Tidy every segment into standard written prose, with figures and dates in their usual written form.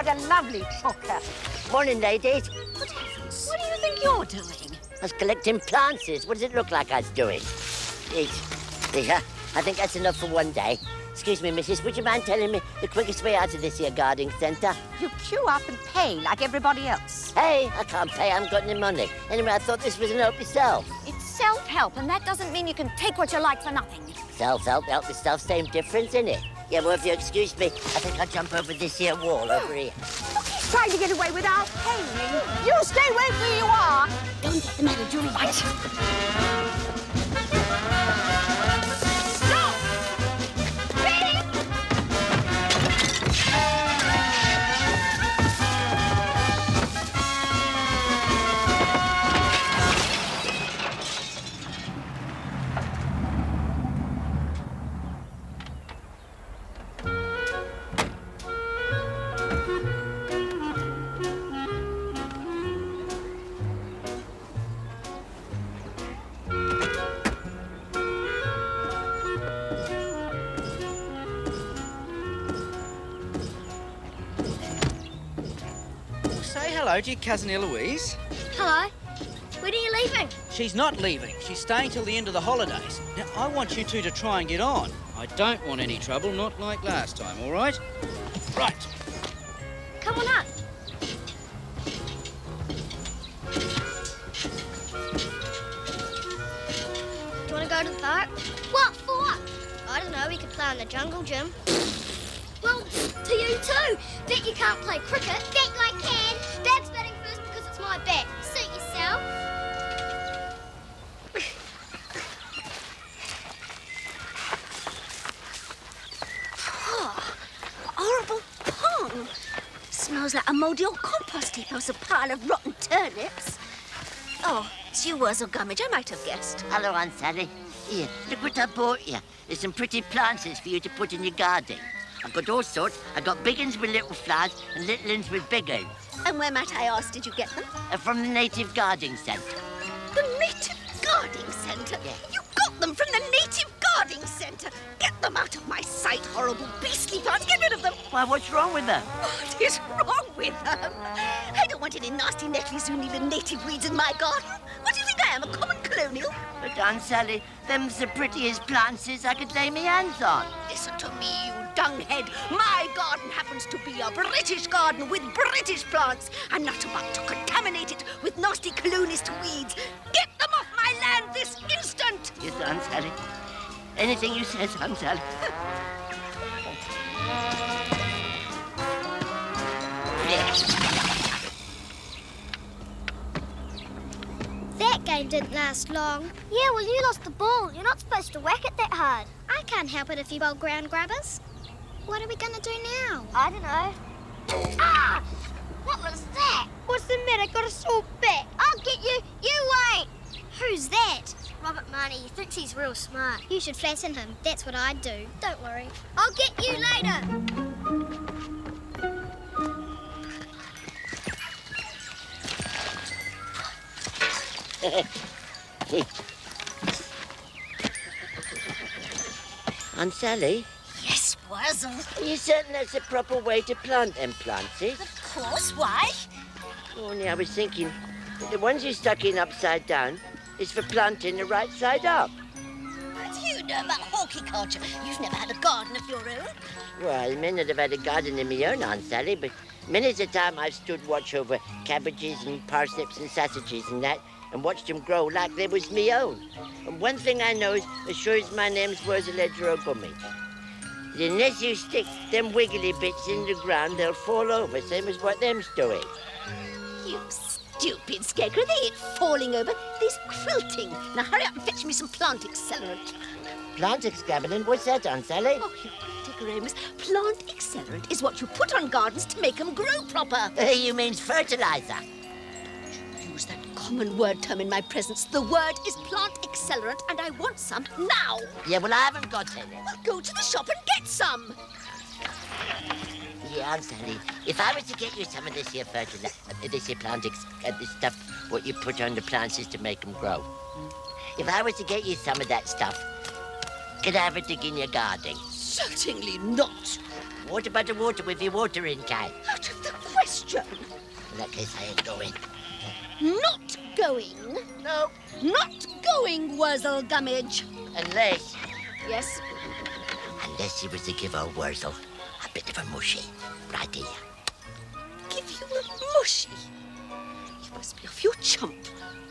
what a lovely talker. Morning, ladies. Good heavens, what do you think you're doing? I was collecting plants. What does it look like I was doing? Yeah, I think that's enough for one day. Excuse me, missus, would you mind telling me the quickest way out of this here gardening centre? You queue up and pay like everybody else. Hey, I can't pay. I haven't got any money. Anyway, I thought this was an help yourself. It's self-help, and that doesn't mean you can take what you like for nothing. Self-help, help yourself, same difference, innit? Yeah, well, if you excuse me, I think I'll jump over this here wall over here. Look, he's trying to get away without paying. You stay where you are. Don't get the manager right. Say hello to your cousin Eloise. Hello. When are you leaving? She's not leaving. She's staying till the end of the holidays. Now, I want you two to try and get on. I don't want any trouble, not like last time, all right? Right. Come on up. Do you want to go to the park? What for? I don't know. We could play in the jungle gym. Well, to you too. Bet you can't play cricket. Bet you I can. Dad's batting first because it's my bat. Suit yourself. Oh, horrible pong. Smells like a mouldy old compost heap. There's a pile of rotten turnips. Oh, it's you, Worzel Gummidge. I might have guessed. Hello, Aunt Sally. Here, look what I bought you. There's some pretty plants for you to put in your garden. I've got all sorts. I've got big uns with little flowers and little uns with big uns. And where, might I ask, did you get them? From the Native Gardening Centre. The Native Gardening Centre? Yeah. You got them from the Native Gardening Centre? Get them out of my sight, horrible beastly plants. Get rid of them. Why, what's wrong with them? What is wrong with them? I don't want any nasty nettly zoony native weeds in my garden. What do you think I am, a common colonial? But, Aunt Sally, them's the prettiest plants I could lay my hands on. Listen to me, you dunghead. My garden happens to be a British garden with British plants. I'm not about to contaminate it with nasty colonist weeds. Get them off my land this instant! Yes, Aunt Sally. Anything you says, Aunt Sally. That game didn't last long. Yeah, well, you lost the ball. You're not supposed to whack it that hard. I can't help it if you bowl ground grabbers. What are we going to do now? I don't know. Ah! What was that? What's the matter? Got a sore back. I'll get you. You wait. Who's that? Robert Marnie. He thinks he's real smart. You should flatten him. That's what I'd do. Don't worry. I'll get you later. Aunt Sally? Yes, Worzel. Are you certain that's the proper way to plant them plants, eh? Of course, why? Only I was thinking that the ones you stuck in upside down is for planting the right side up. What do you know about horticulture? You've never had a garden of your own. Well, I may not have had a garden of my own, Aunt Sally, but many's the time I've stood watch over cabbages and parsnips and sausages and that, and watched them grow like they was me own. And one thing I know is, as sure as my name's Worzel Gummidge, unless you stick them wiggly bits in the ground, they'll fall over, same as what them's doing. You stupid scarecrow, they ain't falling over. They's quilting. Now hurry up and fetch me some plant accelerant. Plant accelerant? What's that, Aunt Sally? Oh, you ignoramus. Plant accelerant is what you put on gardens to make them grow proper. You means fertilizer. Use that common word term in my presence. The word is plant accelerant, and I want some now. Yeah, well, I haven't got any. Well, go to the shop and get some. Yeah, Aunt Sally, if I was to get you some of this here fertilizer, this here this stuff, what you put on the plants is to make them grow. If I was to get you some of that stuff, could I have a dig in your garden? Certainly not. What about the water with your watering can? Out of the Joe. In that case, I ain't going. Not going. No. Not going, Worzel Gummidge. Unless Yes? you was to give old Worzel a bit of a mushy. Right here. Give you a mushy? You must be off your chump.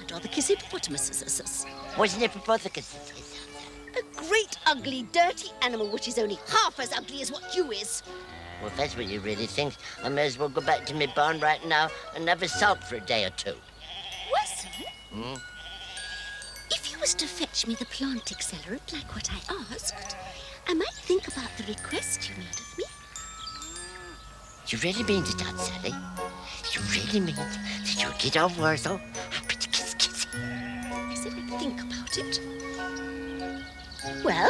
I'd rather kiss hippopotamuses. Wasn't hippopotamus? A great, ugly, dirty animal which is only half as ugly as what you is. Well, if that's what you really think, I may as well go back to my barn right now and have a sulk for a day or two. Worzel? If you was to fetch me the plant accelerant like what I asked, I might think about the request you made of me. You really mean it, Aunt Sally? You really mean that you'll get old Worzel a bit of kiss-kissing? I said I'd think about it. Well,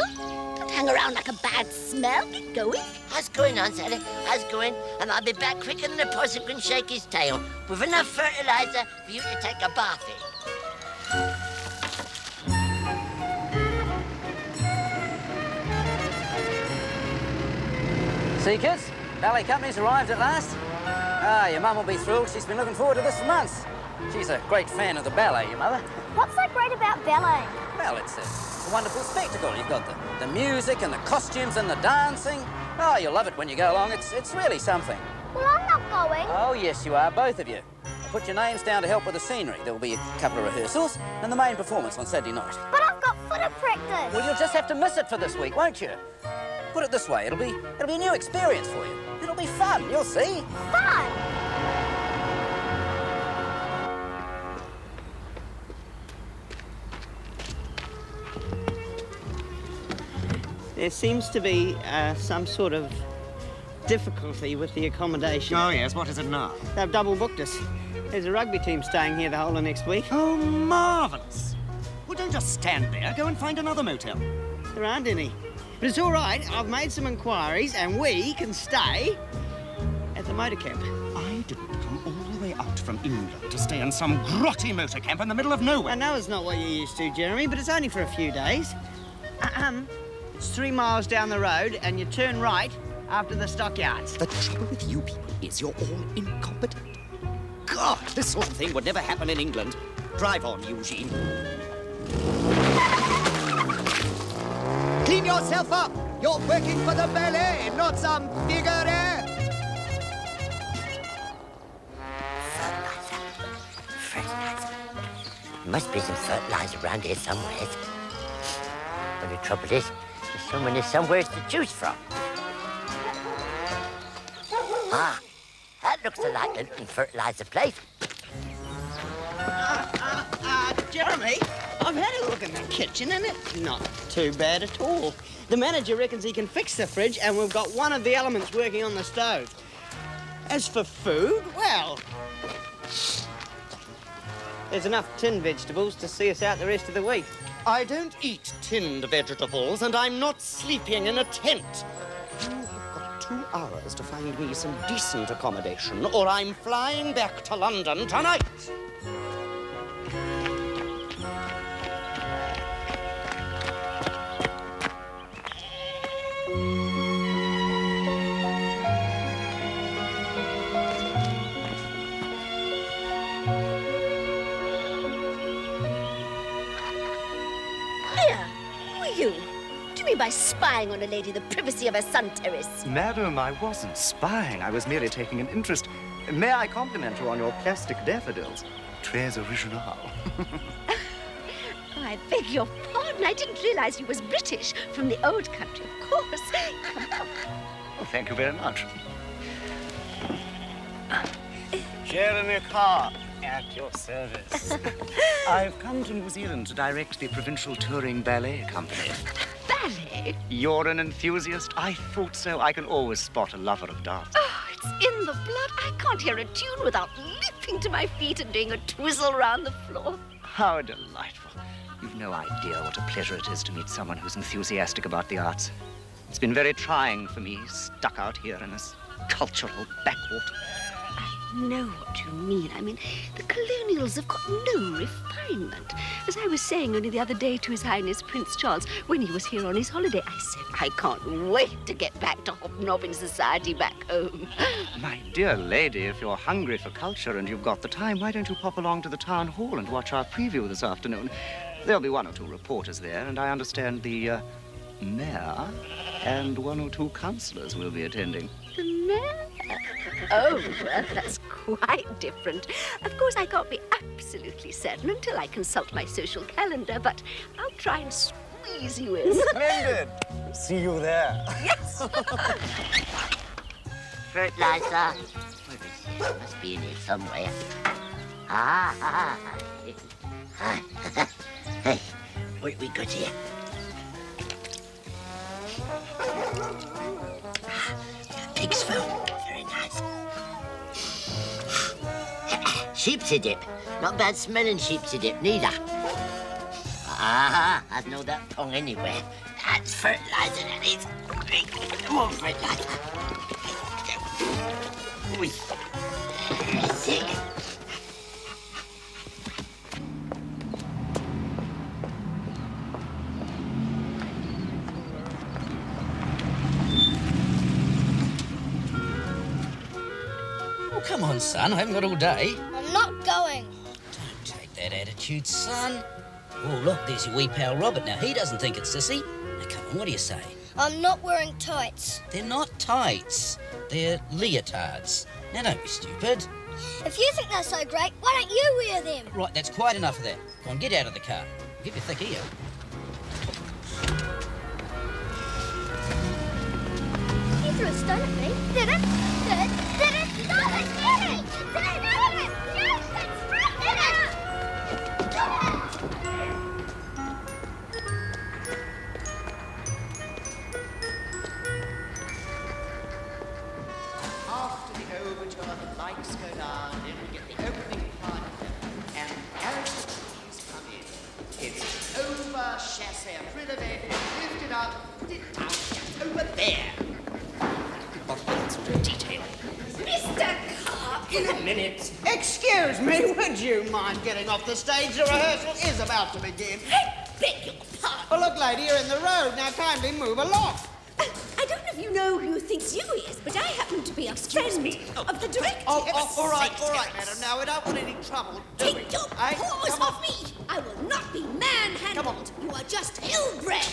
don't hang around like a bad smell. Get going. How's going, Aunt Sally? How's going? And I'll be back quicker than a possum can shake his tail, with enough fertilizer for you to take a bath in. Seekers, ballet company's arrived at last. Ah, your mum will be thrilled. She's been looking forward to this for months. She's a great fan of the ballet, your mother. What's so great about ballet? Well, it's a wonderful spectacle. You've got the music and the costumes and the dancing. Oh, you'll love it when you go along. It's really something. Well, I'm not going. Oh, yes, you are, both of you. Put your names down to help with the scenery. There will be a couple of rehearsals and the main performance on Saturday night. But I've got footer practice. Well, you'll just have to miss it for this week, won't you? Put it this way, it'll be a new experience for you. It'll be fun, you'll see. Fun! There seems to be some sort of difficulty with the accommodation. Oh, yes. What is it now? They've double booked us. There's a rugby team staying here the whole of next week. Oh, marvellous. Well, don't just stand there. Go and find another motel. There aren't any. But it's all right. I've made some inquiries and we can stay at the motor camp. I didn't come all the way out from England to stay in some grotty motor camp in the middle of nowhere. I know it's not what you're used to, Jeremy, but it's only for a few days. It's 3 miles down the road and you turn right after the stockyards. The trouble with you people is you're all incompetent. God, this sort of thing would never happen in England. Drive on, Eugene. Clean yourself up! You're working for the ballet, not some figurette! Fertilizer. There must be some fertilizer around here somewhere. But the trouble is, there's so many somewheres to choose from. Ah, that looks like a fertilizer place. Jeremy, I've had a look in the kitchen and it's not too bad at all. The manager reckons he can fix the fridge and we've got one of the elements working on the stove. As for food, well, there's enough tinned vegetables to see us out the rest of the week. I don't eat tinned vegetables, and I'm not sleeping in a tent. You've got 2 hours to find me some decent accommodation, or I'm flying back to London tonight. By spying on a lady in the privacy of her sun terrace. Madam, I wasn't spying. I was merely taking an interest. May I compliment you on your plastic daffodils? Très original. Oh, I beg your pardon. I didn't realize you was British from the old country, of course. Come. Well, thank you very much. Jeremy Carr, at your service. I've come to New Zealand to direct the Provincial Touring Ballet Company. Ballet? You're an enthusiast? I thought so. I can always spot a lover of dance. Oh, it's in the blood. I can't hear a tune without leaping to my feet and doing a twizzle round the floor. How delightful. You've no idea what a pleasure it is to meet someone who's enthusiastic about the arts. It's been very trying for me, stuck out here in this cultural backwater. I know what you mean. I mean, the colonials have got no refinement. As I was saying only the other day to His Highness Prince Charles, when he was here on his holiday, I said, I can't wait to get back to hobnobbing society back home. My dear lady, if you're hungry for culture and you've got the time, why don't you pop along to the town hall and watch our preview this afternoon? There'll be 1 or 2 reporters there, and I understand the mayor and 1 or 2 councillors will be attending. The mayor? Oh, well, that's quite different. Of course, I can't be absolutely certain until I consult my social calendar, but I'll try and squeeze you in. Splendid! See you there. Yes! Fertilizer. Where is it? It must be in here somewhere. Hey, what have we got here? Pig's foam. Very nice. Sheep's dip. Not bad smelling sheep's dip, neither. I've known that pong anywhere. That's fertilizer, that is. More fertilizer. Ui. That's it. Come on, son, I haven't got all day. I'm not going. Don't take that attitude, son. Oh, look, there's your wee pal Robert. Now, he doesn't think it's sissy. Now, come on, what do you say? I'm not wearing tights. They're not tights. They're leotards. Now, don't be stupid. If you think they're so great, why don't you wear them? Right, that's quite enough of that. Go on, get out of the car. I'll give you a thick ear. He threw a stone at me. Did it? Did it? Did it? Stop it! Did it? Did it? Did it? Yes, it's did it! After the overture, the lights go down, and we get the opening part. And as the trees come in, it's over chassé, privé, lift it up, put it down, just over there. But that's the detail. Mr. Carp! In a minute. Excuse me, would you mind getting off the stage? The rehearsal is about to begin. I beg your pardon. Oh, look, lady, you're in the road. Now kindly move along. I don't know if you know who thinks you is, but I happen to be a friend of the director. All right, madam. Now, we don't want any trouble, do we? Take your Aye, paws come on. off me! I will not be manhandled. You are just ill-bred.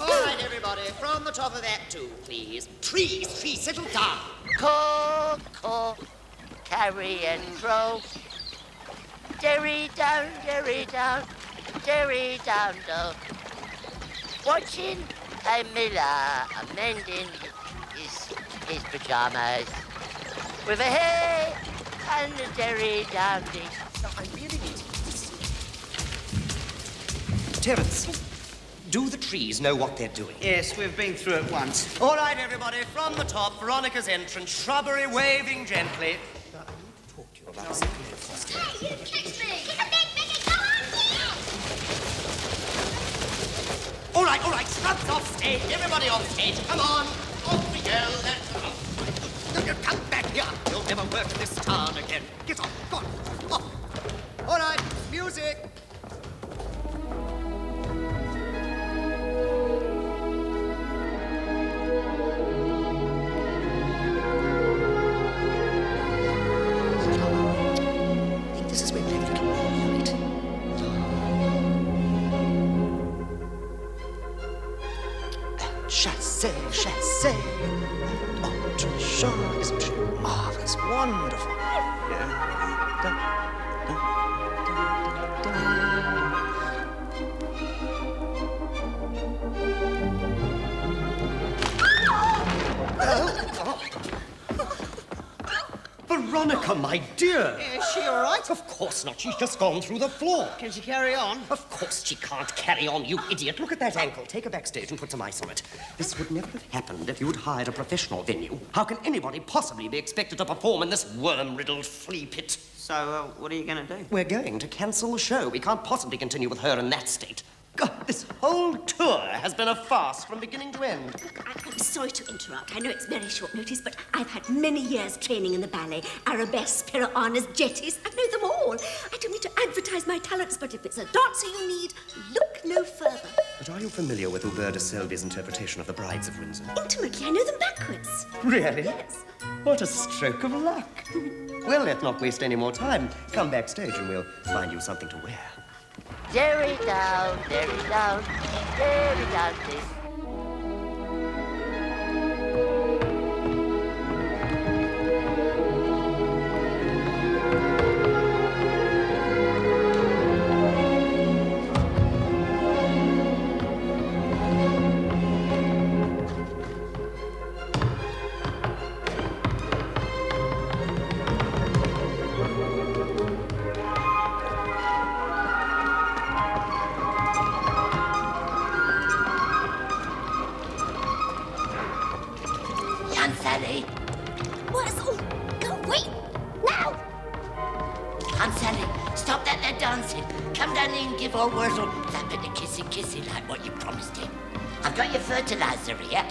All right, everybody, from the top of Act 2, please. Trees, settle down. Call, carry and throw. Derry down, low. Watching a miller mending his pajamas with a hay and a derry down dish. I really need to Terence, do the trees know what they're doing? Yes, we've been through it once. All right, everybody, from the top, Veronica's entrance, shrubbery waving gently. Now, I need to talk to you about something. Hey, you kicked me! Kick a big Mickey, come on! All right, scrubs off stage, everybody off stage, come on. Off we go, come back here. You'll never work in this town again. Get off, go on, off. All right, music. Chassé. Oh, Trisha, isn't she marvelous, wonderful? Yeah. Veronica, my dear. Is she all right? Of course not. She's just gone through the floor. Can she carry on? Of course she can't carry on, you idiot. Look at that ankle. Take her backstage and put some ice on it. This would never have happened if you'd hired a professional venue. How can anybody possibly be expected to perform in this worm-riddled flea pit? So, what are you going to do? We're going to cancel the show. We can't possibly continue with her in that state. This whole tour has been a farce from beginning to end. I'm sorry to interrupt. I know it's very short notice, but I've had many years training in the ballet. Arabesque, Piranhas, jetties. I know them all. I don't need to advertise my talents, but if it's a dancer you need, look no further. But are you familiar with Hubert de Selby's interpretation of the Brides of Windsor? Intimately, I know them backwards. Really? Yes. What a stroke of luck. Well, let's not waste any more time. Come backstage and we'll find you something to wear. Derry down, please. Sally. Worzel, go away, now! Aunt Sally, stop that there dancing. Come down here and give old Worzel that bit of kissy like what you promised him. I've got your fertilizer here.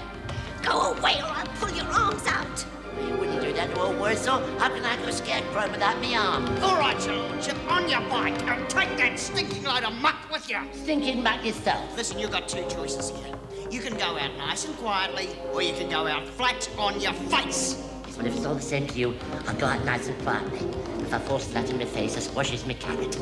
Go away or I'll pull your arms out. You wouldn't do that to old Worzel. How can I go scarecrow without me arm? All right, your lordship, on your bike and take that stinking load of muck with you. Thinking back yourself. Listen, you've got two choices here. You can go out nice and quietly, or you can go out flat on your face. Well, if it's all the same to you, I'll go out nice and quietly. If I fall flat in my face, I squashes my carrot.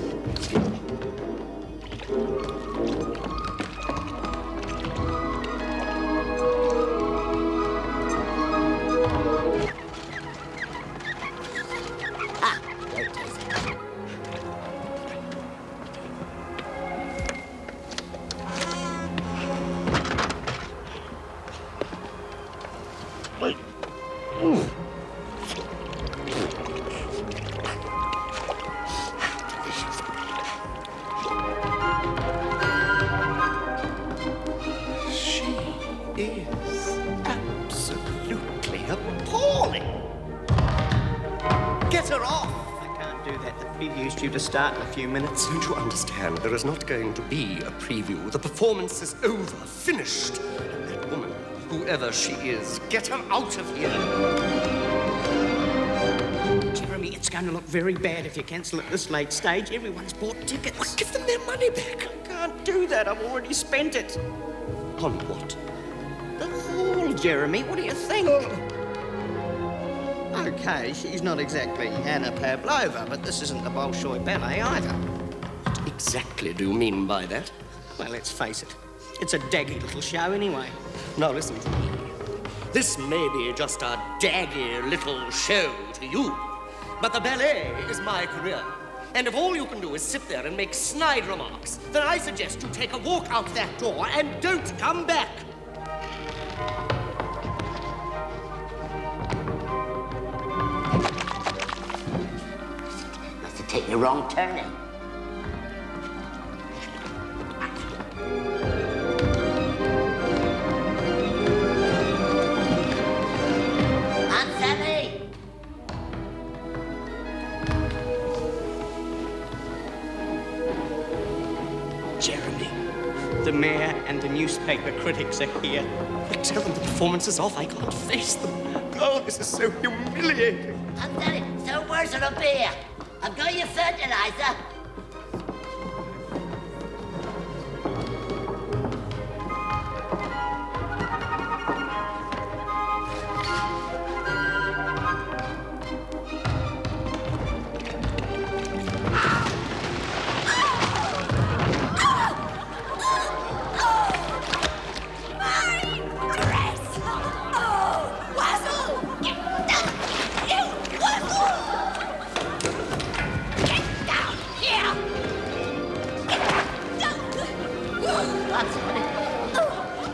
To start in a few minutes. Don't you understand? There is not going to be a preview. The performance is over, finished. And that woman, whoever she is, get her out of here. Jeremy, it's going to look very bad if you cancel at this late stage. Everyone's bought tickets. Well, give them their money back. I can't do that. I've already spent it. On what? The hall, Jeremy. What do you think? Okay, she's not exactly Anna Pavlova, but this isn't the Bolshoi Ballet either. What exactly do you mean by that? Well, let's face it. It's a daggy little show anyway. Now listen to me. This may be just a daggy little show to you, but the ballet is my career. And if all you can do is sit there and make snide remarks, then I suggest you take a walk out that door and don't come back. Take the wrong turning. Aunt Sally! Jeremy, the mayor and the newspaper critics are here. But tell them the performance is off. I can't face them. Oh, this is so humiliating. Aunt Sally, so where's the beer? I've got your fertilizer.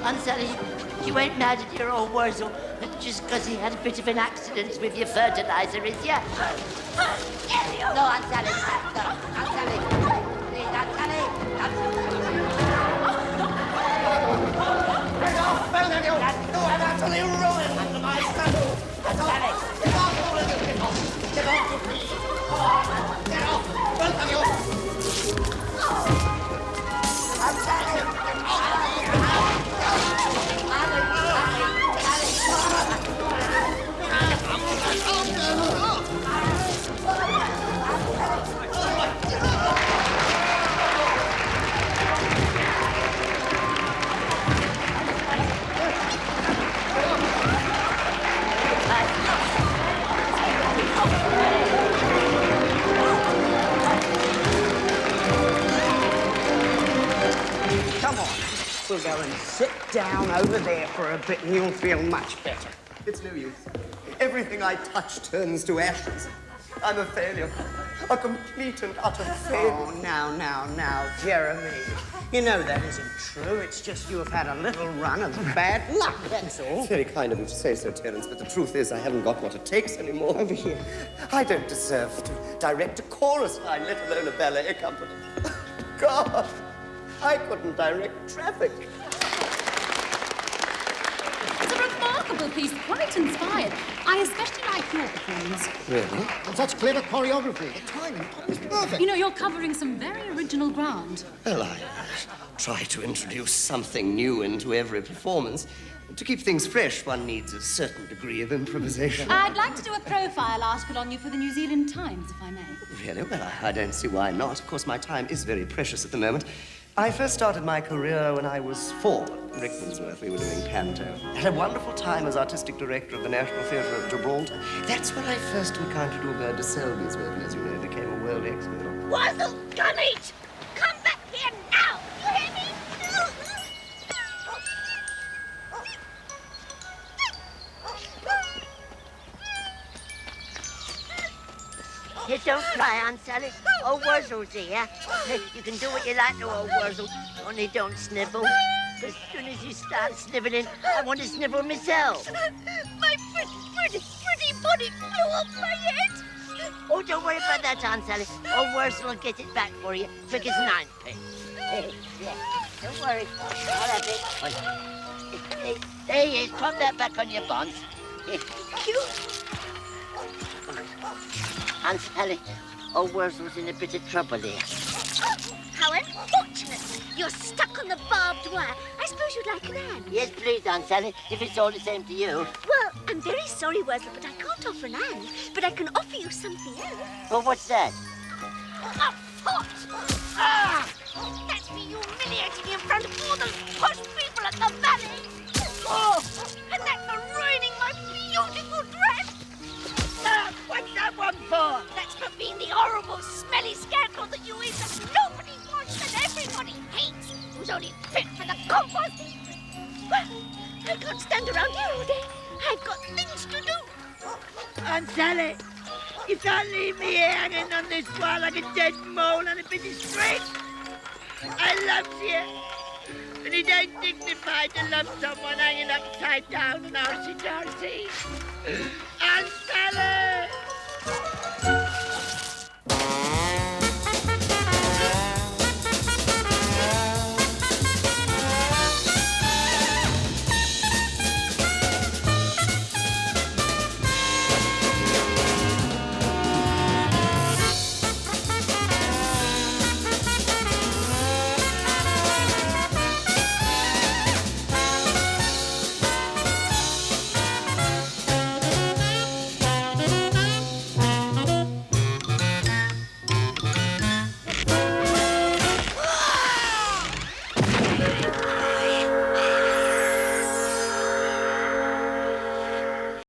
Aunt Sally, you ain't mad at your old Worzel just because he had a bit of an accident with your fertilizer, is ya? No, Aunt Sally, no. Aunt Sally, please, Aunt Sally. Both of you! You have actually ruined my son! Aunt Sally. Get off, all of you! Get off! Get off, please! Come on! Get off! Both of you! Aunt Sally. we'll go and sit down over there for a bit and you'll feel much better. It's no use. Everything I touch turns to ashes. I'm a failure. A complete and utter failure. Oh, now, Jeremy. You know that isn't true. It's just you have had a little run of bad luck, that's all. It's very kind of you to say so, Terence, but the truth is I haven't got what it takes anymore. Over here. I don't deserve to direct a chorus line, let alone a ballet company. God, I couldn't direct traffic. It's a remarkable piece, quite inspired. I especially like your performance. Really? And such clever choreography. The timing was perfect. You know, you're covering some very original ground. Well, I try to introduce something new into every performance. To keep things fresh, one needs a certain degree of improvisation. I'd like to do a profile article on you for the New Zealand Times, if I may. Really? Well, I don't see why not. Of course, my time is very precious at the moment. I first started my career when I was 4 at Rickmansworth. We were doing panto. Had a wonderful time as artistic director of the National Theatre of Gibraltar. That's when I first encountered Hubert de Selby's work, and as you know, became a world expert on. Worzel Gummidge! Come back here now! You hear me? Hey, don't cry, Aunt Sally. Old Worzel's here. Hey, you can do what you like to old Worzel, only don't snivel. As soon as you start sniveling, I want to snivel myself. My pretty body blew off my head. Oh, don't worry about that, Aunt Sally. Old Worzel will get it back for you, quick as 9p. Hey, yeah, don't worry. I'll have it. Hey, there he is. Pop that back on your bonds. Aunt Sally, old Worzel's in a bit of trouble here. How unfortunate! You're stuck on the barbed wire. I suppose you'd like an hand? Yes, please, Aunt Sally, if it's all the same to you. Well, I'm very sorry, Worzel, but I can't offer an hand. But I can offer you something else. Well, what's that? A foot! Ah! That's me humiliating you in front of all those posh people at the valley. Oh! And that's for ruining my beautiful dress. What's that one for? That's for being the horrible, smelly scarecrow that you is that nobody wants and everybody hates, who's only fit for the compost. Well, I can't stand around here all day. I've got things to do. Aunt Sally, you can't leave me here hanging on this wall like a dead mole on a bit of string. I love you. And it ain't dignified to love someone hanging upside down and arsey-darsey. Aunt Sally!